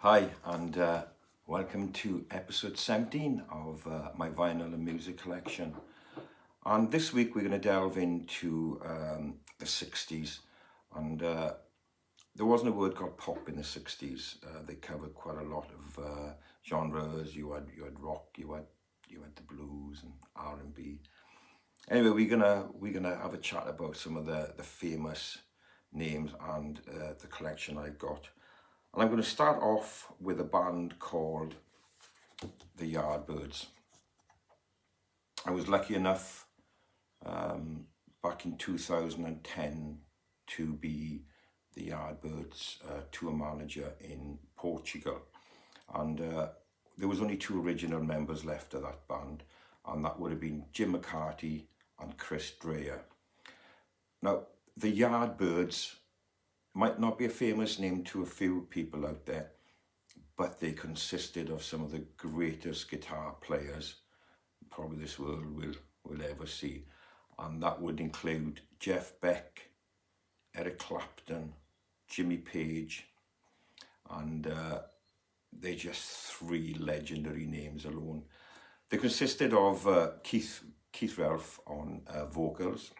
Hi, and welcome to episode 17 of my vinyl and music collection. And this week we're going to delve into the 60s. And there wasn't a word called pop in the 60s. They covered quite a lot of genres. You had rock, you had the blues and R&B. Anyway, we're gonna have a chat about some of the famous names and the collection I've got. And I'm going to start off with a band called the Yardbirds. I was lucky enough back in 2010 to be the Yardbirds tour manager in Portugal. And there was only two original members left of that band, and that would have been Jim McCarthy and Chris Dreyer. Now, the Yardbirds might not be a famous name to a few people out there, but they consisted of some of the greatest guitar players probably this world will ever see. And that would include Jeff Beck, Eric Clapton, Jimmy Page, and they're just three legendary names alone. They consisted of Keith Relf on vocals,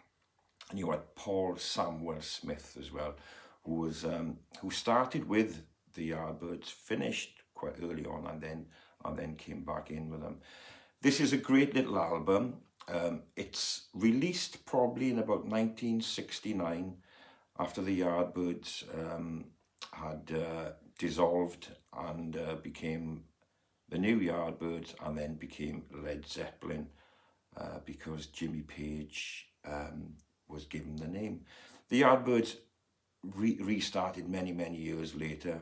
and you had Paul Samuel Smith as well, who started with the Yardbirds, finished quite early on, and then came back in with them. This is a great little album. It's released probably in about 1969, after the Yardbirds had dissolved and became the new Yardbirds, and then became Led Zeppelin because Jimmy Page was given the name. The Yardbirds restarted many years later,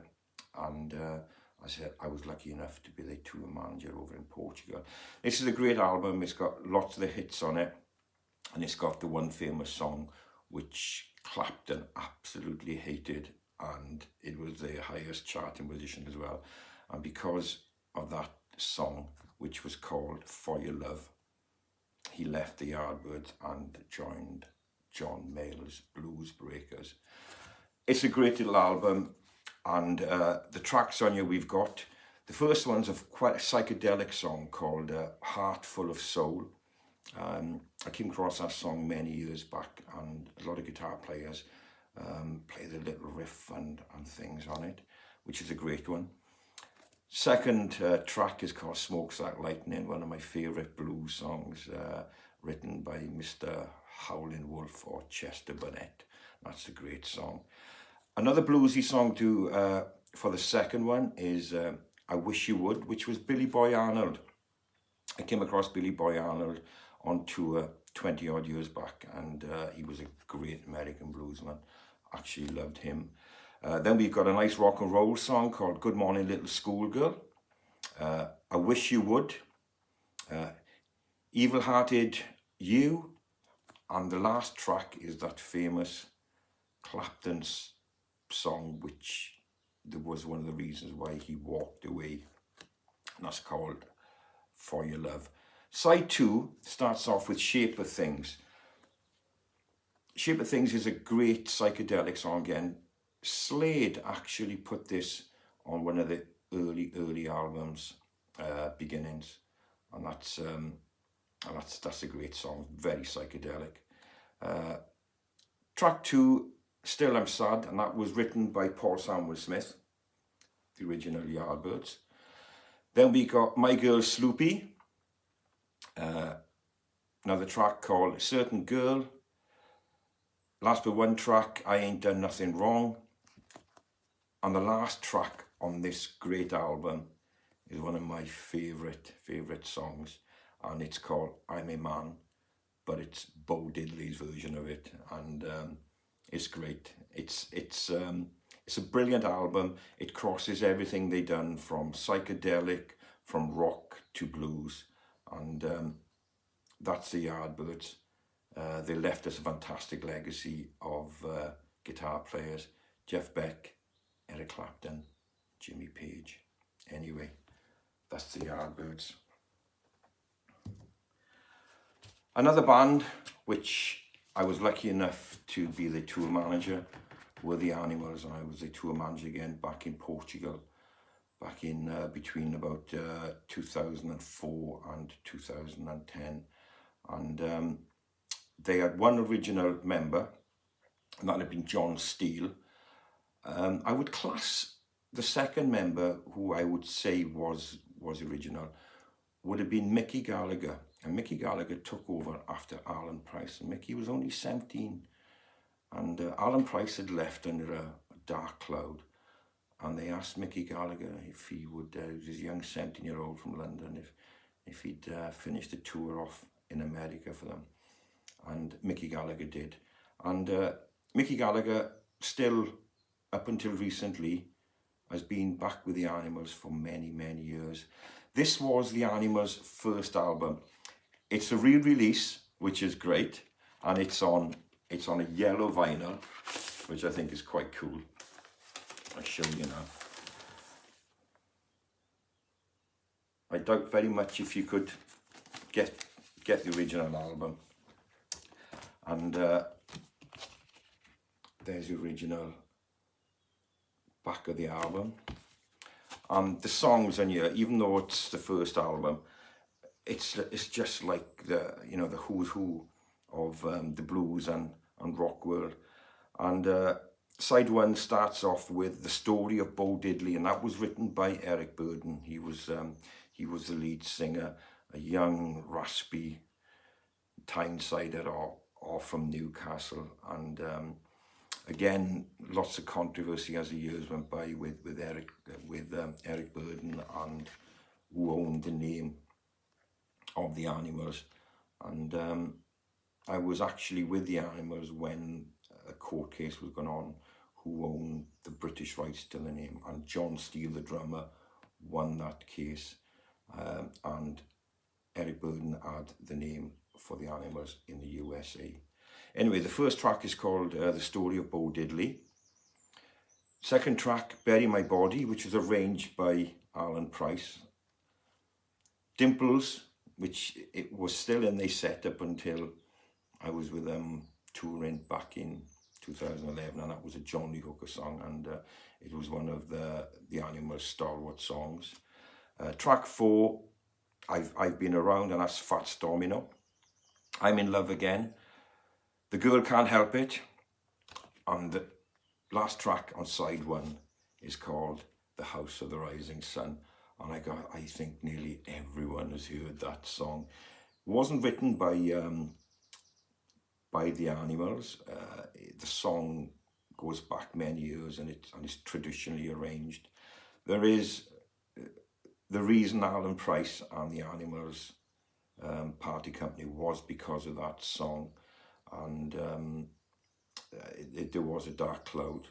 and I said I was lucky enough to be the tour manager over in Portugal. This is a great album. It's got lots of the hits on it, and it's got the one famous song which Clapton absolutely hated, and it was their highest charting position as well. And because of that song, which was called For Your Love, he left the Yardbirds and joined John Mayall's Blues Breakers. It's a great little album, and the tracks on here we've got, the first one's quite a psychedelic song called Heart Full of Soul. I came across that song many years back, and a lot of guitar players play the little riff and things on it, which is a great one. Second track is called Smokes Like Lightning, one of my favourite blues songs, written by Mr. Howlin' Wolf or Chester Burnett. That's a great song. Another bluesy song for the second one is I Wish You Would, which was Billy Boy Arnold. I came across Billy Boy Arnold on tour 20 odd years back, and he was a great American bluesman. Actually loved him. Then we've got a nice rock and roll song called Good Morning Little Schoolgirl. I Wish You Would. Evil Hearted You. And the last track is that famous Clapton's song, which was one of the reasons why he walked away, and that's called For Your Love. Side 2 starts off with Shape of Things. Shape of Things is a great psychedelic song again. Slade actually put this on one of the early albums, Beginnings, and that's a great song, very psychedelic. Track 2, Still I'm Sad, and that was written by Paul Samuel Smith, the original Yardbirds. Then we got My Girl Sloopy, another track called Certain Girl. Last but one track, I Ain't Done Nothing Wrong. And the last track on this great album is one of my favourite songs, and it's called I'm a Man, but it's Bo Diddley's version of it, and it's great. It's a brilliant album. It crosses everything they've done, from psychedelic, from rock to blues, and that's the Yardbirds. They left us a fantastic legacy of guitar players: Jeff Beck, Eric Clapton, Jimmy Page. Anyway, that's the Yardbirds. Another band which I was lucky enough to be the tour manager were the Animals, and I was the tour manager again back in Portugal back in between about 2004 and 2010. And they had one original member, and that had been John Steele. I would class the second member, who I would say was original, would have been Mickey Gallagher. And Mickey Gallagher took over after Alan Price. And Mickey was only 17. And Alan Price had left under a dark cloud. And they asked Mickey Gallagher if he would, this young 17-year-old from London, if he'd finish the tour off in America for them. And Mickey Gallagher did. And Mickey Gallagher, still up until recently, has been back with the Animals for many, many years. This was the Animals' first album. It's a re-release, which is great, and it's on a yellow vinyl, which I think is quite cool. I'll show you now. I doubt very much if you could get the original album. And there's the original back of the album. And the songs on here, even though it's the first album, it's just like the who's who of the blues and rock world. And side one starts off with The Story of Bo Diddley, and that was written by Eric Burdon. He was the lead singer, a young, raspy Tyneside or from Newcastle. And again, lots of controversy as the years went by with Eric Burdon and who owned the name of the Animals. And I was actually with the Animals when a court case was going on, who owned the British rights to the name, and John Steele, the drummer, won that case, and Eric Burdon had the name for the Animals in the USA. Anyway, the first track is called The Story of Bo Diddley. Second track, Bury My Body, which was arranged by Alan Price. Dimples, which it was still in their set up until I was with them touring back in 2011, and that was a John Lee Hooker song, and it was one of the Animals' stalwart songs. Track 4, I've Been Around, and that's Fats Domino. I'm in Love Again. The Girl Can't Help It. And the last track on side 1 is called The House of the Rising Sun. And I think nearly everyone has heard that song. It wasn't written by the Animals. The song goes back many years, and it's traditionally arranged. There is the reason Alan Price and the Animals party company was because of that song, and there was a dark cloud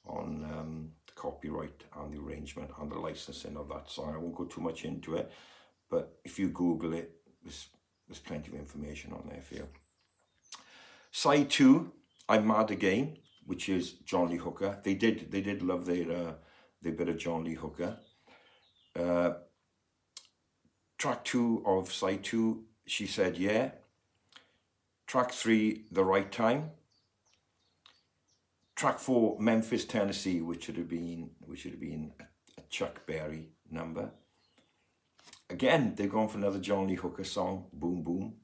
on the copyright and the arrangement and the licensing of that song. I won't go too much into it, but if you Google it, there's plenty of information on there for you. Side 2, I'm Mad Again, which is John Lee Hooker. They did love their bit of John Lee Hooker. Track 2 of side 2, She Said Yeah. Track 3, The Right Time. Track 4, Memphis, Tennessee, which should have been a Chuck Berry number. Again, they've gone for another John Lee Hooker song, Boom Boom.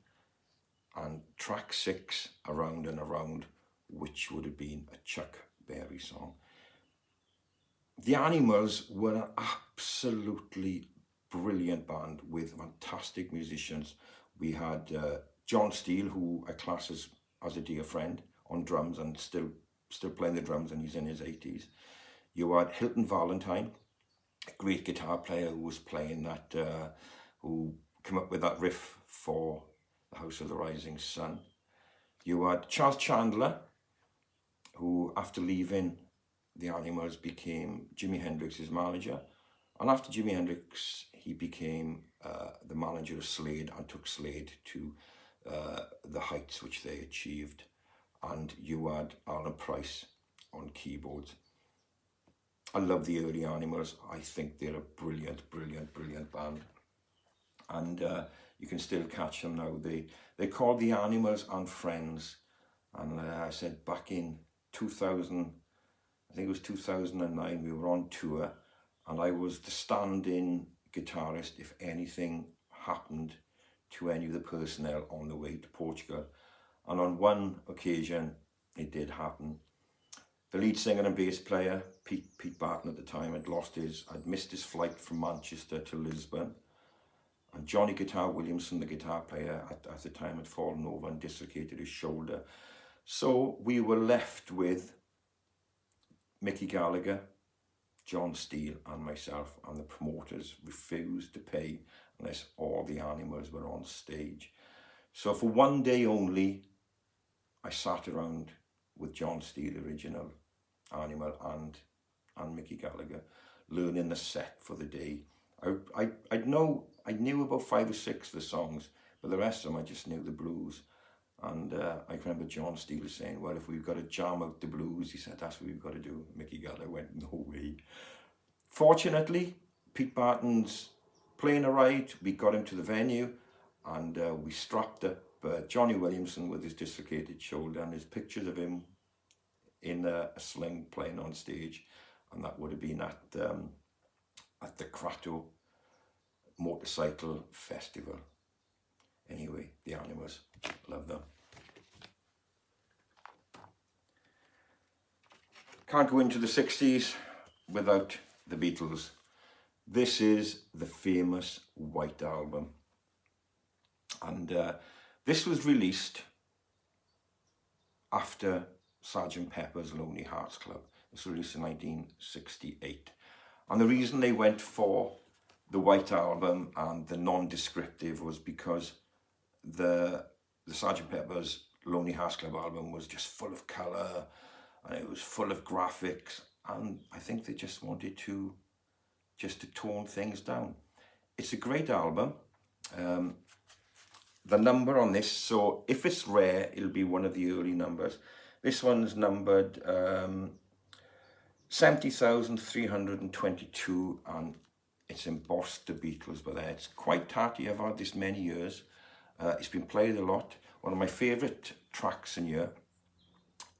And track 6, Around and Around, which would have been a Chuck Berry song. The Animals were an absolutely brilliant band with fantastic musicians. We had John Steele, who I class as a dear friend, on drums and still playing the drums, and he's in his 80s. You had Hilton Valentine, a great guitar player who was playing that, who came up with that riff for The House of the Rising Sun. You had Charles Chandler, who after leaving the Animals became Jimi Hendrix's manager, and after Jimi Hendrix he became the manager of Slade and took Slade to the heights which they achieved. And you had Alan Price on keyboards. I love the early Animals. I think they're a brilliant, brilliant, brilliant band, and you can still catch them now. They're called the Animals and Friends, and I said back in 2000, I think it was 2009, we were on tour, and I was the stand-in guitarist if anything happened to any of the personnel on the way to Portugal. And on one occasion, it did happen. The lead singer and bass player, Pete Barton at the time, had missed his flight from Manchester to Lisbon. And Johnny Guitar Williamson, the guitar player at the time, had fallen over and dislocated his shoulder. So we were left with Mickey Gallagher, John Steele and myself, and the promoters refused to pay unless all the animals were on stage. So for one day only, I sat around with John Steele, original Animal, and Mickey Gallagher, learning the set for the day. I knew about 5 or 6 of the songs, but the rest of them I just knew the blues. And I remember John Steele saying, well, if we've got to jam out the blues, he said, that's what we've got to do. Mickey Gallagher went, no way. Fortunately, Pete Barton's playing a ride. We got him to the venue, and we strapped up Johnny Williamson with his dislocated shoulder, and there's pictures of him in a sling playing on stage, and that would have been at the Crato Motorcycle Festival. Anyway, the Animals, love them. Can't go into the 60s without the Beatles. This is the famous White Album. And this was released after Sgt. Pepper's Lonely Hearts Club. It was released in 1968. And the reason they went for the White Album and the non-descriptive was because the Sgt. Pepper's Lonely Hearts Club album was just full of colour, and it was full of graphics, and I think they just wanted to tone things down. It's a great album. The number on this, so if it's rare, it'll be one of the early numbers. This one's numbered 70,322, and it's embossed the Beatles by there. It's quite tatty. I've had this many years. It's been played a lot. One of my favourite tracks in here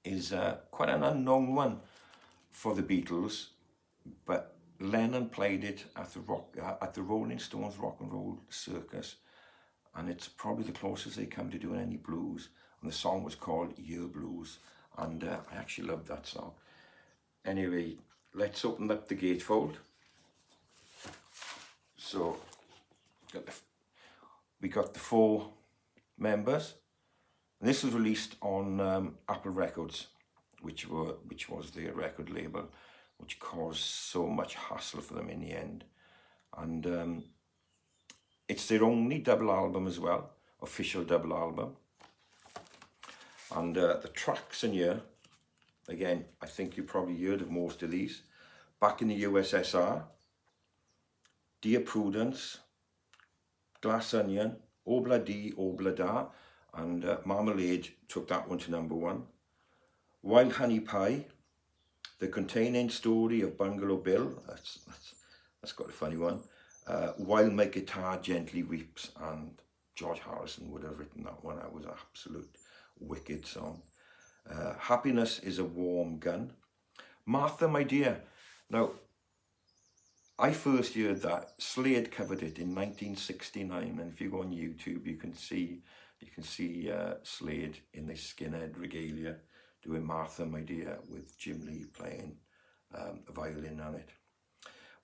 is quite an unknown one for the Beatles, but Lennon played it at the Rolling Stones Rock and Roll Circus, and it's probably the closest they come to doing any blues. And the song was called Year Blues, and I actually love that song. Anyway, let's open up the gatefold. So we got the 4 members, and this was released on Apple Records, which was their record label, which caused so much hassle for them in the end. And it's their only double album as well, official double album. And the tracks in here, again, I think you probably heard of most of these. Back in the USSR, Dear Prudence, Glass Onion, Obla Di, Obla Da, and Marmalade took that one to number 1. Wild Honey Pie, The Containing Story of Bungalow Bill, that's got a funny one. While My Guitar Gently Weeps, and George Harrison would have written that one. That was an absolute wicked song. Happiness is a Warm Gun. Martha, My Dear. Now, I first heard that Slade covered it in 1969, and if you go on YouTube, you can see Slade in this skinhead regalia doing Martha, My Dear with Jim Lee playing a violin on it.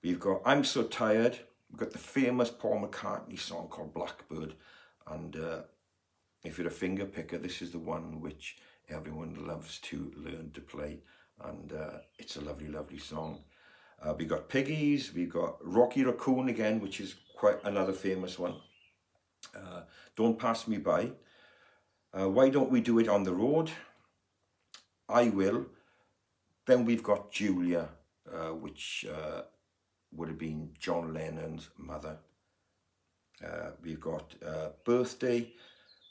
We've got I'm So Tired. We've got the famous Paul McCartney song called Blackbird, and if you're a finger picker, this is the one which everyone loves to learn to play, and it's a lovely, lovely song. We got Piggies, we got Rocky Raccoon again, which is quite another famous one. Don't Pass Me By. Why Don't We Do It on the Road? I Will. Then we've got Julia, which would have been John Lennon's mother. We've got Birthday.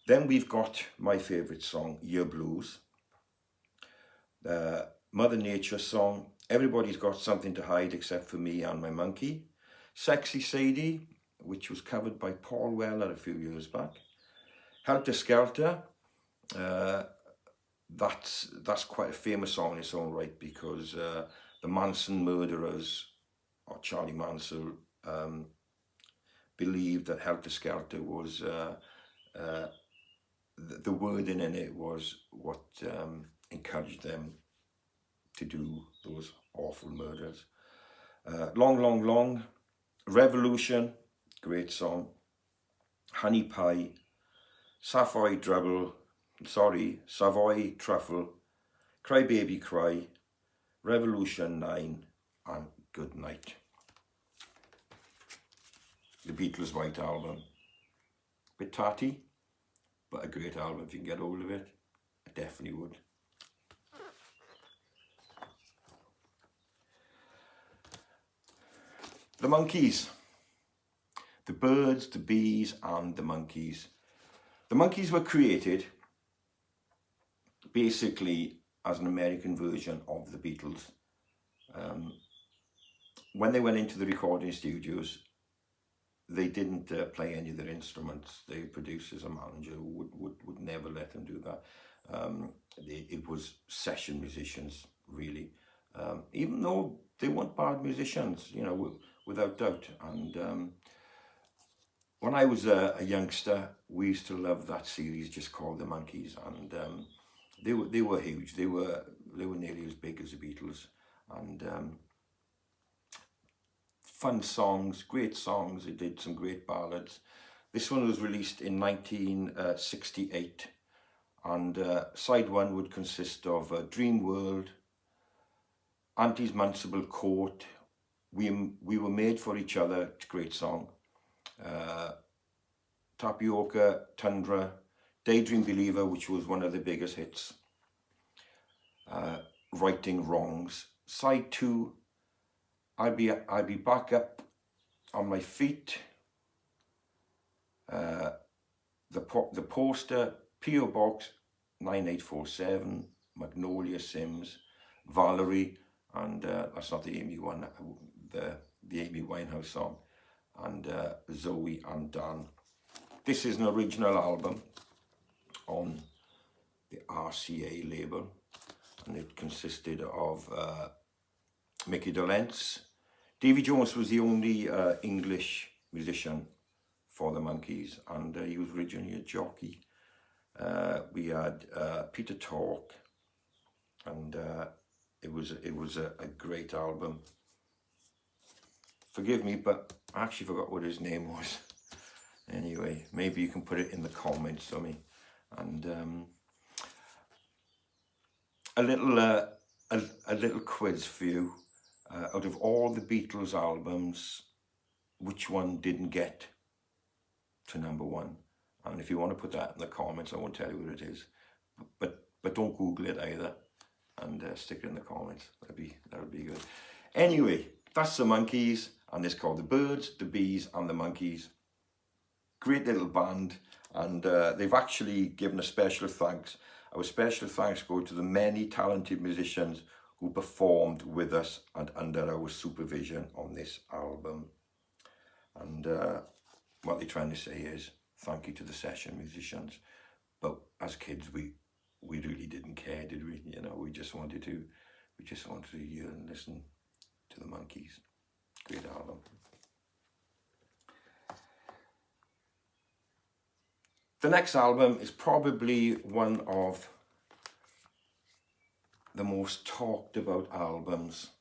Then we've got my favourite song, Year Blues. Mother Nature song, Everybody's Got Something to Hide Except for Me and My Monkey. Sexy Sadie, which was covered by Paul Weller a few years back. Helter Skelter, that's quite a famous song in its own right, because the Manson murderers or Charlie Mansell believed that Helter Skelter was, the wording in it was what encouraged them to do those awful murders. Long, Long, Long, Revolution, great song. Honey Pie, Savoy Truffle, Cry Baby Cry, Revolution 9, and Good Night. The Beatles' White Album. Bit tatty, but a great album. If you can get hold of it, I definitely would. The Monkees. The Birds, the Bees, and the Monkees. The Monkees were created basically as an American version of the Beatles. When they went into the recording studios, they didn't play any of their instruments. The producers and manager would never let them do that. It was session musicians, really. Even though they weren't bad musicians, you know, without doubt. And when I was a youngster, we used to love that series just called The Monkees, and they were huge. They were nearly as big as the Beatles, and fun songs, great songs. They did some great ballads. This one was released in 1968, and side one would consist of Dream World, Auntie's Municipal Court, We Were Made for Each Other, great song, Tapioca, Tundra, Daydream Believer, which was one of the biggest hits, Righting Wrongs. Side 2, I'll be back up on my feet, the Poster, P.O. Box 9847, Magnolia Sims, Valerie, and that's not the Amy one, the Amy Winehouse song, and Zoe and Dan. This is an original album on the RCA label, and it consisted of Mickey Dolenz. Davy Jones was the only English musician for the Monkees, and he was originally a jockey. We had Peter Tork, and it was a great album. Forgive me, but I actually forgot what his name was. Anyway, maybe you can put it in the comments for me. And a little quiz for you. Out of all the Beatles albums, which one didn't get to #1? And if you want to put that in the comments, I won't tell you what it is. But don't Google it either, and stick it in the comments. That would be good. Anyway, that's the Monkees, and it's called The Birds, the Bees, and the Monkees. Great little band, and they've actually given a special thanks. Our special thanks go to the many talented musicians who performed with us and under our supervision on this album. And what they're trying to say is thank you to the session musicians. But as kids, we really didn't care, did we? You know, we just wanted to hear and listen to the Monkees. Great album. The next album is probably one of the most talked about albums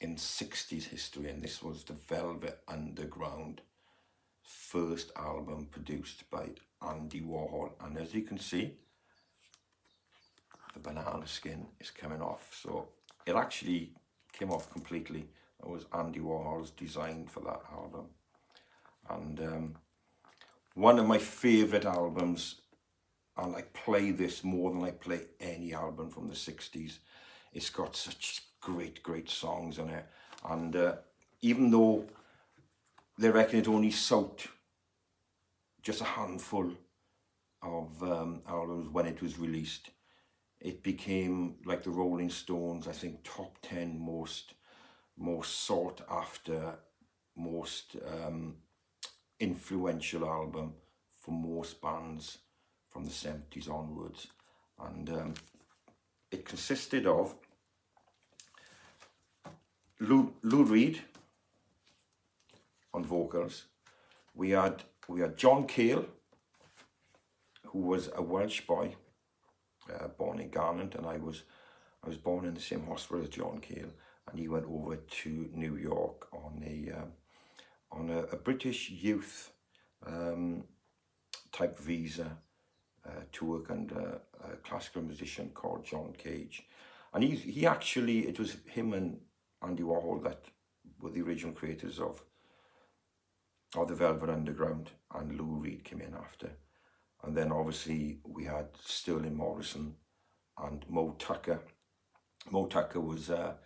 in 60s history, and this was the Velvet Underground first album produced by Andy Warhol. And as you can see, the banana skin is coming off, so it actually came off completely. It was Andy Warhol's design for that album, and one of my favourite albums, and I play this more than I play any album from the 60s. It's got such great songs on it, and even though they reckon it only sold just a handful of albums when it was released, it became, like the Rolling Stones, I think top 10 most sought after, most influential album for most bands from the 70s onwards. And it consisted of Lou Reed on vocals. We had John Cale, who was a Welsh boy, born in Garland, and I was born in the same hospital as John Cale, and he went over to New York on a British youth type visa to work under a classical musician called John Cage. And he actually, it was him and Andy Warhol that were the original creators of the Velvet Underground, and Lou Reed came in after. And then obviously we had Sterling Morrison and Mo Tucker. Mo Tucker was a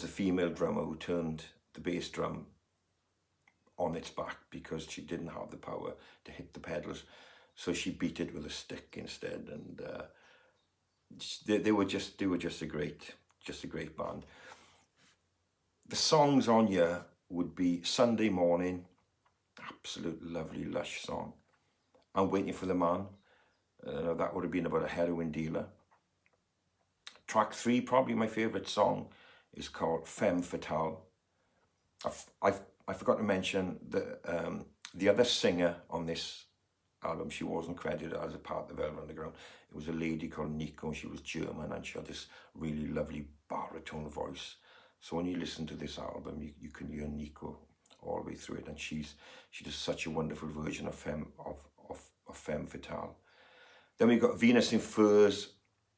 female drummer who turned the bass drum on its back because she didn't have the power to hit the pedals, so she beat it with a stick instead. And they were just a great band. The songs on here would be Sunday Morning, absolute lovely lush song, and Waiting for the Man. That would have been about a heroin dealer. Track 3, probably my favourite song, is called Femme Fatale. I forgot to mention that the other singer on this album, she wasn't credited as a part of the Velvet Underground. It was a lady called Nico. She was German, and she had this really lovely baritone voice. So when you listen to this album, you can hear Nico all the way through it, and she does such a wonderful version of Femme Fatale. Then we got Venus in Furs,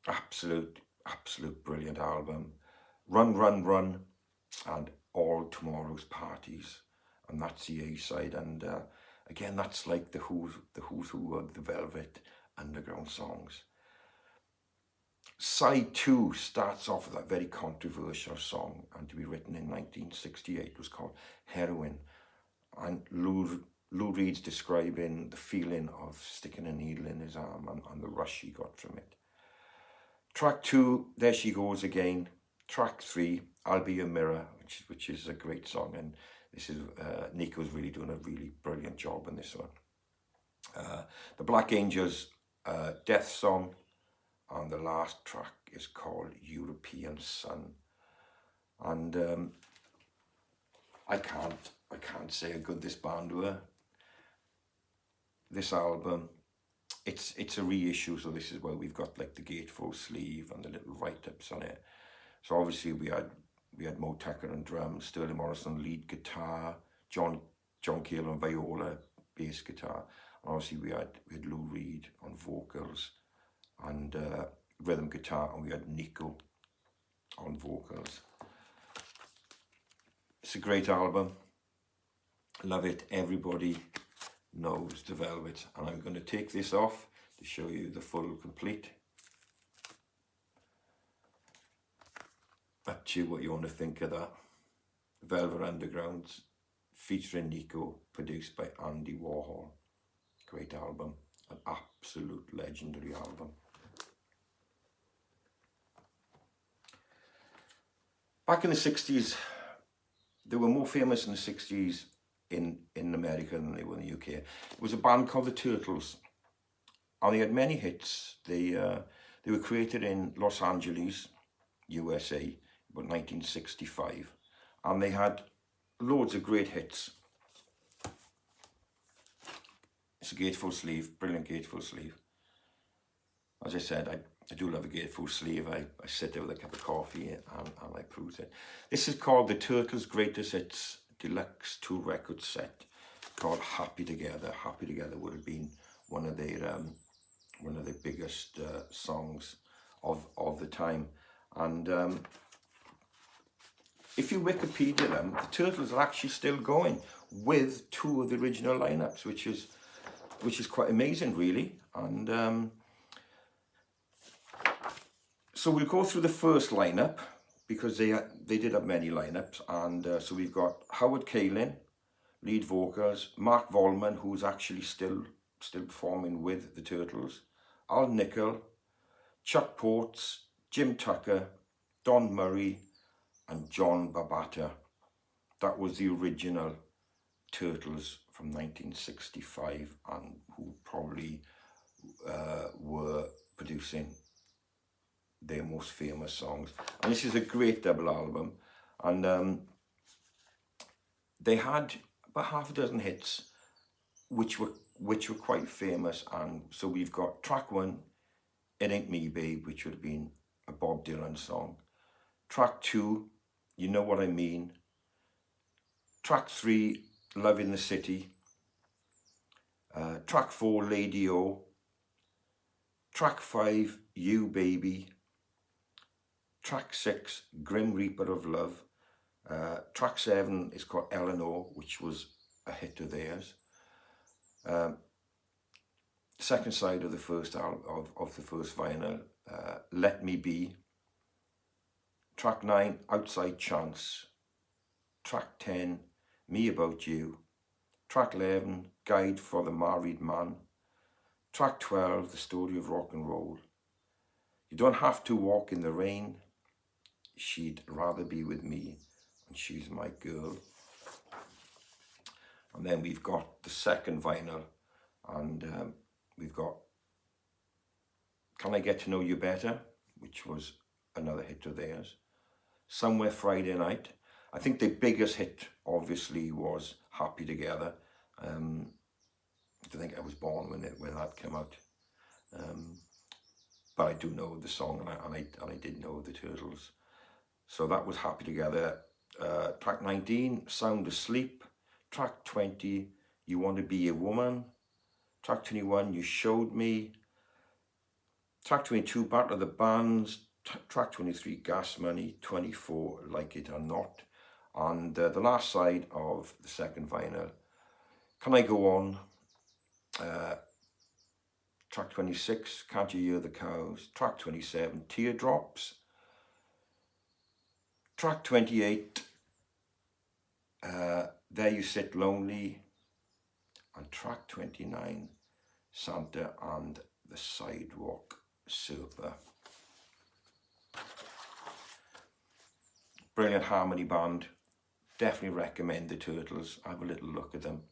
absolute brilliant album. Run, Run, Run, and All Tomorrow's Parties, and that's the A-side. And again, that's like the who's who of the Velvet Underground songs. Side 2 starts off with that very controversial song, and to be written in 1968. It was called Heroin, and Lou Reed's describing the feeling of sticking a needle in his arm and the rush he got from it. Track 2, There She Goes Again. Track 3, I'll Be Your Mirror, which is a great song, and this is Nico's really doing a really brilliant job in this one. The Black Angels, Death Song, and the last track is called European Sun. And I can't say how good this band were. This album, it's a reissue, so this is where we've got like the gatefold sleeve and the little write-ups on it. So obviously we had Mo Tucker on drums, Sterling Morrison lead guitar, John Cale on viola, bass guitar, and obviously we had Lou Reed on vocals and rhythm guitar, and we had Nico on vocals. It's a great album, love it. Everybody knows the Velvet, and I'm going to take this off to show you the full complete. Up to you what you want to think of that. Velvet Underground featuring Nico, produced by Andy Warhol. Great album, an absolute legendary album. Back in the 60s, they were more famous in the 60s in America than they were in the UK. It was a band called the Turtles, and they had many hits. They were created in Los Angeles, USA, about 1965, and they had loads of great hits. It's a gatefold sleeve, brilliant gatefold sleeve. As I said, I do love a gatefold sleeve. I sit there with a cup of coffee and I peruse it. This is called the Turtles' Greatest Hits Deluxe 2 record set, called Happy Together. Happy Together would have been one of their biggest songs of the time. And if you Wikipedia them, the Turtles are actually still going with 2 of the original lineups, which is quite amazing, really. And so we'll go through the first lineup, because they did have many lineups. And so we've got Howard Kalin, lead vocals, Mark Volman, who's actually still performing with the Turtles, Al Nickel, Chuck Ports, Jim Tucker, Don Murray, and John Babata. That was the original Turtles from 1965, and who probably were producing their most famous songs. And this is a great double album. And they had about half a dozen hits, which were quite famous. And so we've got track 1, It Ain't Me Babe, which would have been a Bob Dylan song. Track 2, You Know What I Mean. Track 3, Love in the City. Track 4, Lady O. Track 5, You Baby. Track 6, Grim Reaper of Love. Track 7 is called Eleanor, which was a hit of theirs. Second side of the first of the first vinyl, Let Me Be. Track 9, Outside Chance. Track 10, Me About You. Track 11, Guide for the Married Man. Track 12, The Story of Rock and Roll. You Don't Have to Walk in the Rain. She'd Rather Be With Me, and She's My Girl. And then we've got the second vinyl, and we've got Can I Get to Know You Better, which was another hit of theirs. Somewhere Friday Night. I think the biggest hit, obviously, was Happy Together. I think I was born when that came out. But I do know the song, and I did know the Turtles. So that was Happy Together. Track 19, Sound Asleep. Track 20, You Want to Be a Woman. Track 21, You Showed Me. Track 22, Battle of the Bands. Track 23, Gas Money. 24, Like It or Not. And the last side of the second vinyl, Can I Go On? Track 26, Can't You Hear the Cows? Track 27, Teardrops. Track 28, There You Sit Lonely. And track 29, Santa and the Sidewalk Surfer. Brilliant harmony band. Definitely recommend the Turtles. Have a little look at them.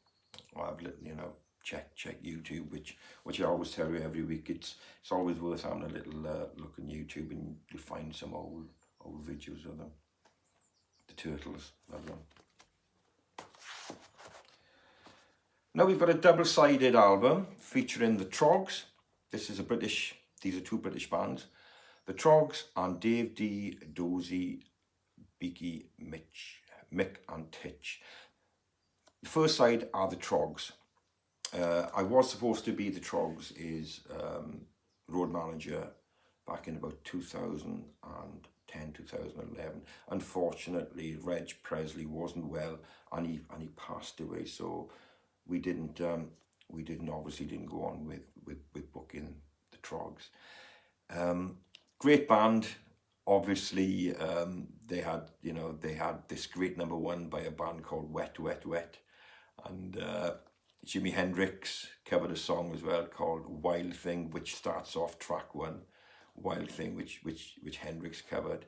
Or have a little, check YouTube, which I always tell you every week. It's always worth having a little look on YouTube, and you'll find some old videos of them. The Turtles, love them. Now we've got a double-sided album featuring the Troggs. These are two British bands. The Troggs and Dave D, Dozy, Beaky, Mick and Titch. The first side are the Troggs. I was supposed to be the Troggs' road manager back in about 2010, 2011. Unfortunately, Reg Presley wasn't well, and he passed away. So we obviously didn't go on with booking the Troggs. Great band. Obviously, they had this great number 1 by a band called Wet Wet Wet, and Jimi Hendrix covered a song as well called Wild Thing, which starts off track 1. Wild Thing, which Hendrix covered.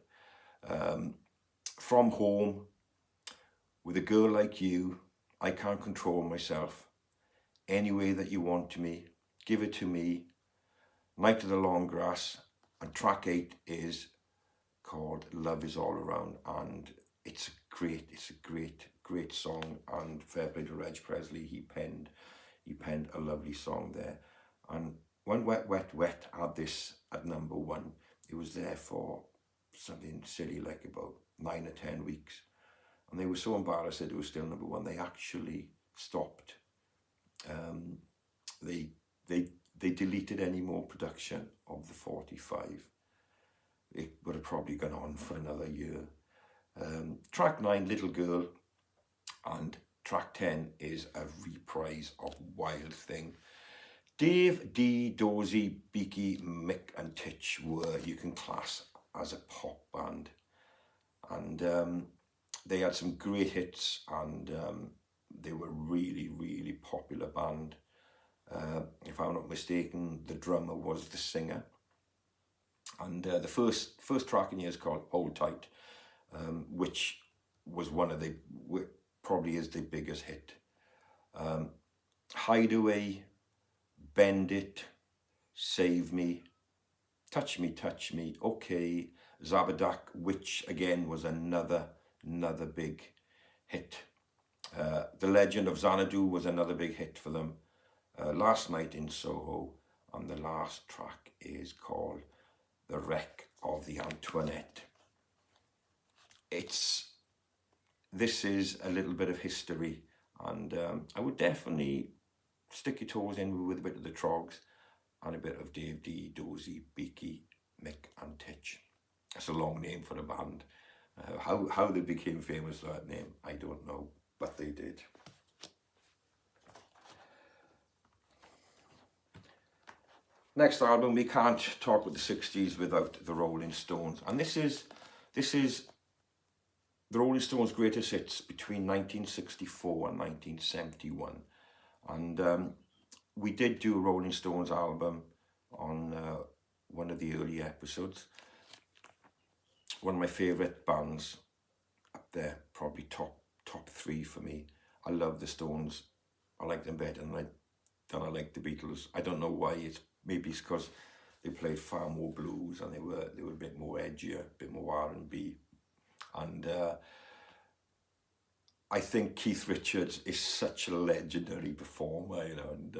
From Home, With a Girl Like You, I Can't Control Myself, Any Way That You Want Me, Give It to Me, Night of the Long Grass, and track 8 is called Love Is All Around, and it's a great song, and fair play to Reg Presley. He penned a lovely song there. And when Wet Wet Wet had this at number 1, it was there for something silly like about 9 or 10 weeks, and they were so embarrassed that it was still number 1, they actually stopped. They deleted any more production of the 45. It would have probably gone on for another year. Track 9, Little Girl, and track 10 is a reprise of Wild Thing. Dave D, Dozy, Beaky, Mick and Titch were, you can class as a pop band, and they had some great hits, and they were really popular band. If I'm not mistaken, the drummer was the singer. And the first track in here is called Hold Tight, which was probably is the biggest hit. Hideaway, Bend It, Save Me, Touch Me, Okay, Zabadak, which again was another another big hit. The Legend of Xanadu was another big hit for them. Last Night in Soho, and the last track is called The Wreck of the Antoinette. This is a little bit of history, and I would definitely stick your toes in with a bit of the Troggs and a bit of Dave D, Dozy, Beaky, Mick and Titch. That's a long name for a band. How they became famous for that name, I don't know, but they did. Next album, we can't talk about the 60s without the Rolling Stones, and this is the Rolling Stones' greatest hits between 1964 and 1971, and we did do a Rolling Stones album on one of the early episodes. One of my favourite bands up there, probably top 3 for me. I love the Stones. I like them better than I like the Beatles. I don't know why. Maybe it's because they played far more blues and they were a bit more edgier, a bit more R&B. And I think Keith Richards is such a legendary performer, you know, and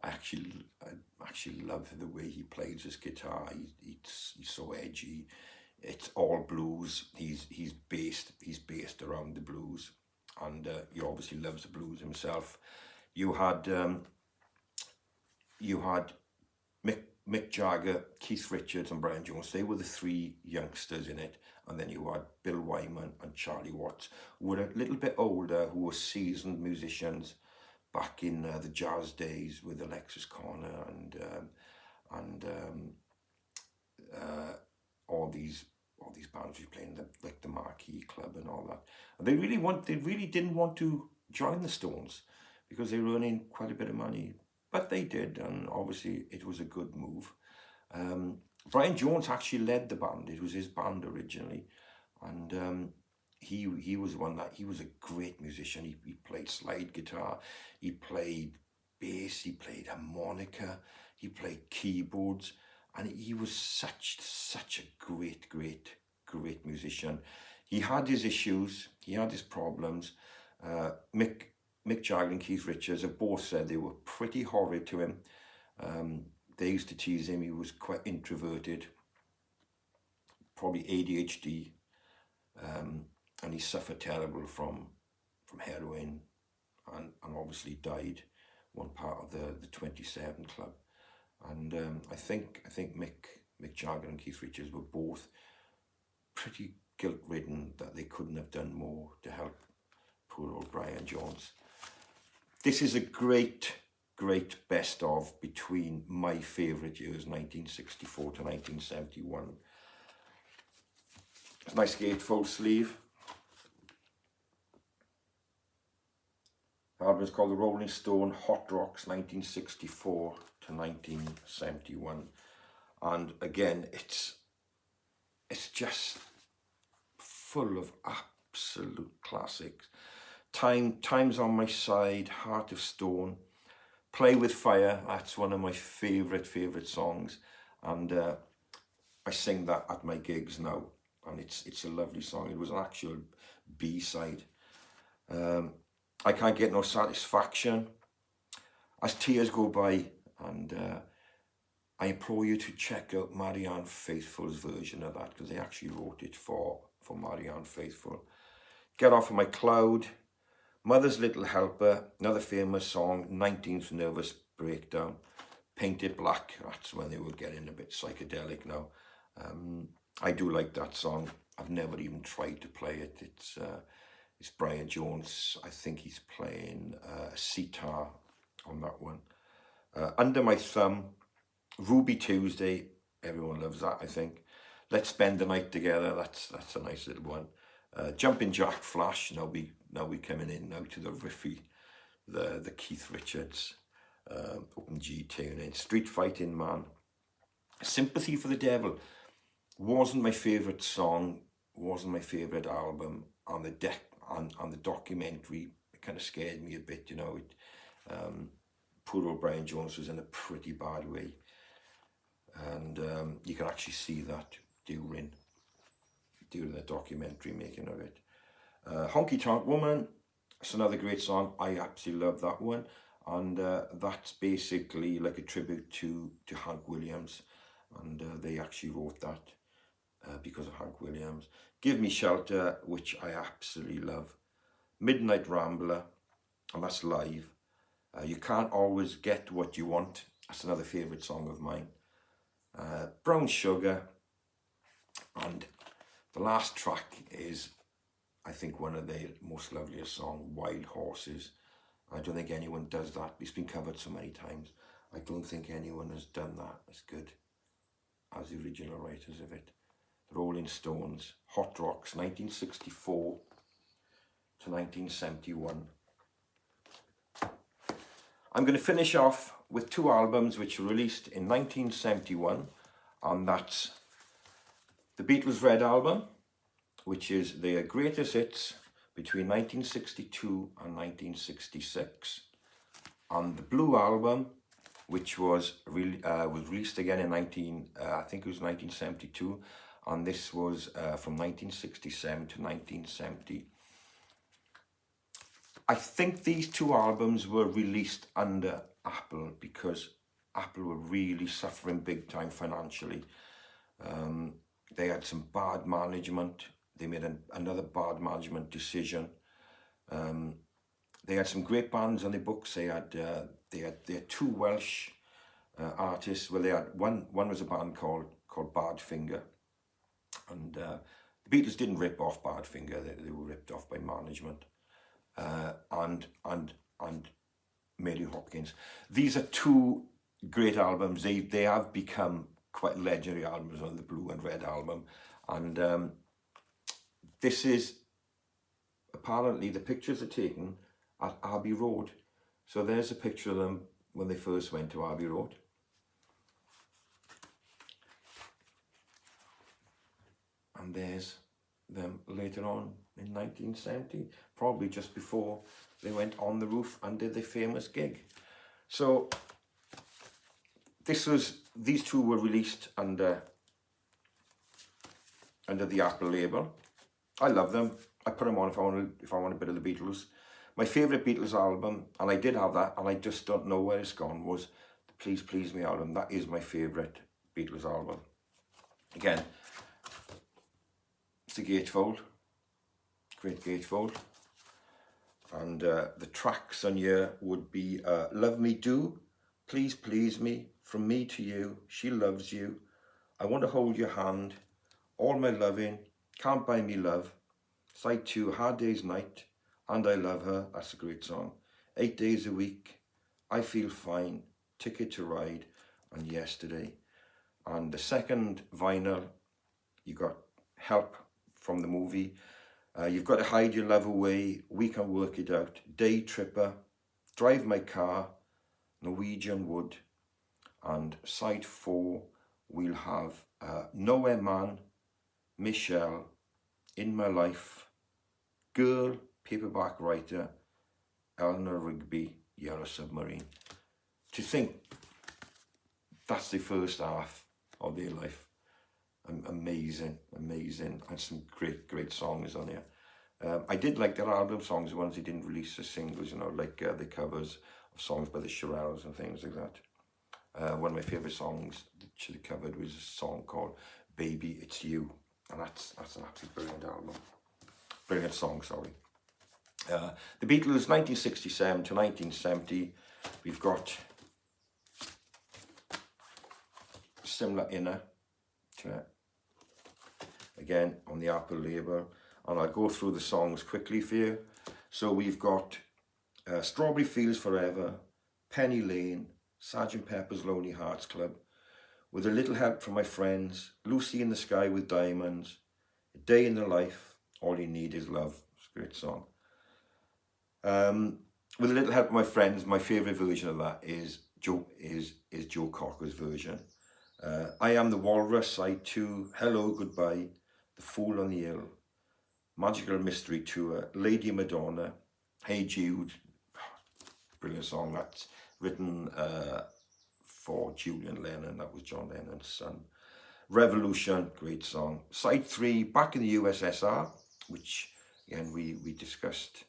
I actually love the way he plays his guitar. He's so edgy. It's all blues. He's based around the blues, and he obviously loves the blues himself. You had Mick Jagger, Keith Richards and Brian Jones. They were the 3 youngsters in it. And then you had Bill Wyman and Charlie Watts, who were a little bit older, who were seasoned musicians back in the jazz days with Alexis Corner and all these bands who were playing like the Marquee Club and all that. And they really didn't want to join the Stones because they were earning quite a bit of money. But they did, and obviously it was a good move. Brian Jones actually led the band. It was his band originally, and he was he was a great musician. He played slide guitar, he played bass, he played harmonica, he played keyboards, and he was such a great musician. He had his issues, he had his problems. Mick Jagger and Keith Richards have both said they were pretty horrid to him. They used to tease him. He was quite introverted, probably ADHD, and he suffered terrible from heroin, and obviously died one part of the 27 Club. And I think Mick Jagger and Keith Richards were both pretty guilt-ridden that they couldn't have done more to help poor old Brian Jones. This is a great best of between my favourite years, 1964 to 1971. It's a nice gatefold sleeve. The album is called The Rolling Stone Hot Rocks 1964 to 1971. And again, it's just full of absolute classics. Time's on My Side, Heart of Stone, Play with Fire. That's one of my favourite songs, and I sing that at my gigs now, and it's a lovely song. It was an actual B-side. I Can't Get No Satisfaction, As Tears Go By, and I implore you to check out Marianne Faithfull's version of that, because they actually wrote it for Marianne Faithfull. Get Off of My Cloud, Mother's Little Helper, another famous song, 19th Nervous Breakdown, Painted Black. That's when they were getting a bit psychedelic now. I do like that song. I've never even tried to play it. It's Brian Jones. I think he's playing sitar on that one. Under My Thumb, Ruby Tuesday. Everyone loves that, I think. Let's Spend the Night Together. That's a nice little one. Jumping Jack Flash. Now we coming in now to the riffy, the Keith Richards open G tune in. Street Fighting Man. Sympathy for the Devil wasn't my favourite song, wasn't my favourite album. On the documentary, it kind of scared me a bit, you know. Poor old Brian Jones was in a pretty bad way, and you can actually see that during the documentary making of it. Honky Tonk Woman, it's another great song. I absolutely love that one. And that's basically like a tribute to Hank Williams. And they actually wrote that because of Hank Williams. Give Me Shelter, which I absolutely love. Midnight Rambler, and that's live. You Can't Always Get What You Want. That's another favourite song of mine. Brown Sugar. And the last track is, I think, one of their most loveliest songs, Wild Horses. I don't think anyone does that. It's been covered so many times. I don't think anyone has done that as good as the original writers of it. The Rolling Stones, Hot Rocks, 1964 to 1971. I'm going to finish off with two albums which were released in 1971, and that's the Beatles' Red Album, which is their greatest hits between 1962 and 1966, and the Blue Album, which was released again in I think it was 1972, and this was from 1967 to 1970. I think these two albums were released under Apple because Apple were really suffering big time financially. They had some bad management. They made another bad management decision. They had some great bands on their books. They had two Welsh artists. Well, they had one was a band called Badfinger, and the Beatles didn't rip off Badfinger. They were ripped off by management. And Mary Hopkins. These are two great albums. They have become quite legendary albums on the Blue and Red Album, and this is apparently the pictures are taken at Abbey Road. So there's a picture of them when they first went to Abbey Road. And there's them later on in 1970, probably just before they went on the roof and did their famous gig. So these two were released under the Apple label. I love them. I put them on if I want a bit of the Beatles. My favourite Beatles album, and I did have that, and I just don't know where it's gone, was the Please Please Me album. That is my favourite Beatles album. Again, it's a gatefold, great gatefold. And the tracks on here would be Love Me Do, Please Please Me, From Me to You, She Loves You, I Want to Hold Your Hand, All My Loving, Can't Buy Me Love, Side 2, Hard Day's Night, And I Love Her, that's a great song, 8 Days a Week, I Feel Fine, Ticket to Ride, and Yesterday. And the second vinyl, you got Help from the movie, You've Got to Hide Your Love Away, We Can Work It Out, Day Tripper, Drive My Car, Norwegian Wood, and side 4 we'll have Nowhere Man, Michelle, In My Life, Girl, Paperback Writer, Eleanor Rigby, Yellow Submarine. To think that's the first half of their life. Amazing, and some great songs on here. I did like their album songs, the ones they didn't release as singles, like the covers of songs by the Shirelles and things like that. One of my favourite songs that they covered was a song called Baby It's You, and that's an absolutely brilliant album. Brilliant song, sorry. The Beatles, 1967 to 1970, we've got similar Inner to it. Again, on the Apple label, and I'll go through the songs quickly for you. So we've got Strawberry Fields Forever, Penny Lane, Sgt. Pepper's Lonely Hearts Club, With a Little Help from My Friends, Lucy in the Sky with Diamonds, A Day in the Life, All You Need Is Love. It's a great song. With a Little Help from My Friends, my favourite version of that is Joe Cocker's version. I Am the Walrus, side 2, Hello, Goodbye, The Fool on the Hill, Magical Mystery Tour, Lady Madonna, Hey Jude, brilliant song. That's written for Julian Lennon, that was John Lennon's son. Revolution, great song. Side 3, Back in the USSR, which and we discussed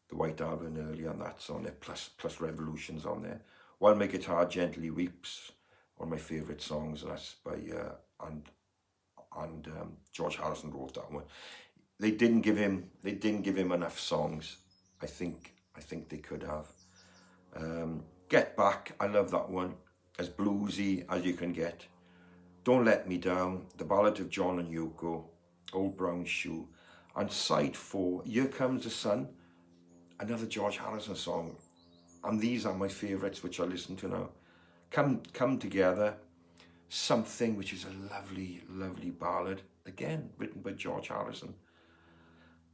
the White Album earlier, and that's on there, plus Revolution's on there. While My Guitar Gently Weeps, one of my favourite songs, and that's by George Harrison wrote that one. They didn't give him enough songs. I think they could have. Get Back, I love that one, as bluesy as you can get. Don't Let Me Down, The Ballad of John and Yoko, Old Brown Shoe, and side 4, Here Comes the Sun, another George Harrison song, and these are my favourites, which I listen to now. Come Together, Something, which is a lovely ballad, again written by George Harrison.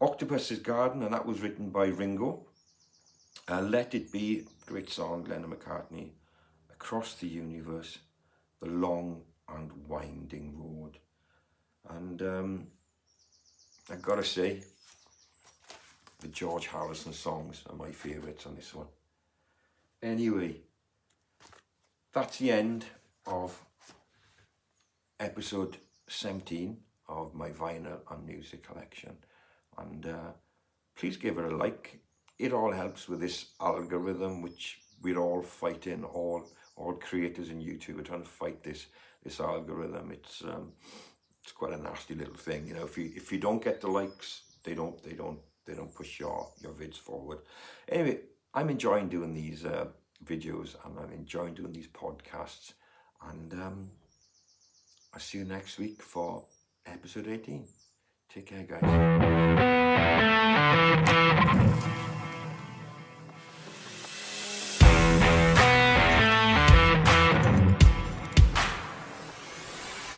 Octopus's Garden, and that was written by Ringo. Let It Be, great song, Lennon McCartney. Across the Universe, The Long and Winding Road. And I've got to say, the George Harrison songs are my favourites on this one. Anyway, that's the end of episode 17 of my vinyl and music collection. And please give it a like. It all helps with this algorithm, which we're all fighting, all creators in YouTube are trying to fight this algorithm. It's quite a nasty little thing, you know. If you don't get the likes, they don't push your vids forward. Anyway, I'm enjoying doing these videos, and I'm enjoying doing these podcasts, and I'll see you next week for episode 18. Take care, guys.